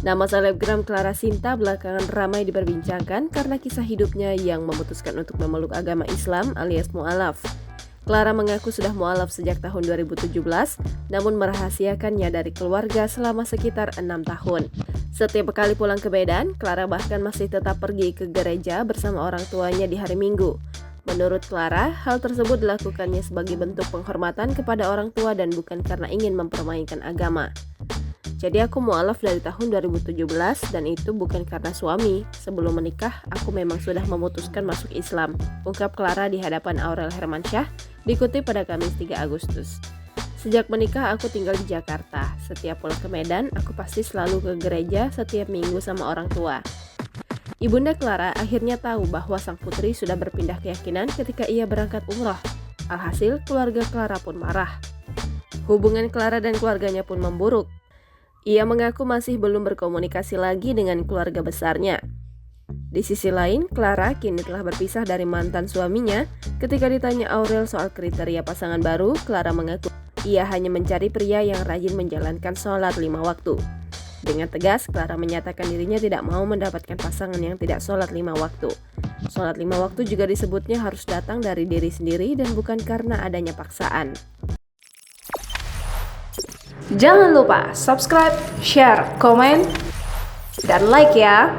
Nama selebgram Clara Sinta belakangan ramai diperbincangkan karena kisah hidupnya yang memutuskan untuk memeluk agama Islam alias mu'alaf. Clara mengaku sudah mu'alaf sejak tahun 2017, namun merahasiakannya dari keluarga selama sekitar 6 tahun. Setiap kali pulang ke Medan, Clara bahkan masih tetap pergi ke gereja bersama orang tuanya di hari Minggu. Menurut Clara, hal tersebut dilakukannya sebagai bentuk penghormatan kepada orang tua dan bukan karena ingin mempermainkan agama. Jadi aku mu'alaf dari tahun 2017 dan itu bukan karena suami. Sebelum menikah, aku memang sudah memutuskan masuk Islam, ungkap Clara di hadapan Aurel Hermansyah, dikutip pada Kamis 3 Agustus. Sejak menikah aku tinggal di Jakarta. Setiap pulang ke Medan, aku pasti selalu ke gereja setiap minggu sama orang tua. Ibunda Clara akhirnya tahu bahwa sang putri sudah berpindah keyakinan ketika ia berangkat umroh. Alhasil, keluarga Clara pun marah. Hubungan Clara dan keluarganya pun memburuk. Ia mengaku masih belum berkomunikasi lagi dengan keluarga besarnya. Di sisi lain, Clara kini telah berpisah dari mantan suaminya. Ketika ditanya Aurel soal kriteria pasangan baru, Clara mengaku ia hanya mencari pria yang rajin menjalankan sholat 5 waktu. Dengan tegas, Clara menyatakan dirinya tidak mau mendapatkan pasangan yang tidak sholat 5 waktu. Sholat 5 waktu juga disebutnya harus datang dari diri sendiri dan bukan karena adanya paksaan. Jangan lupa subscribe, share, komen, dan like ya.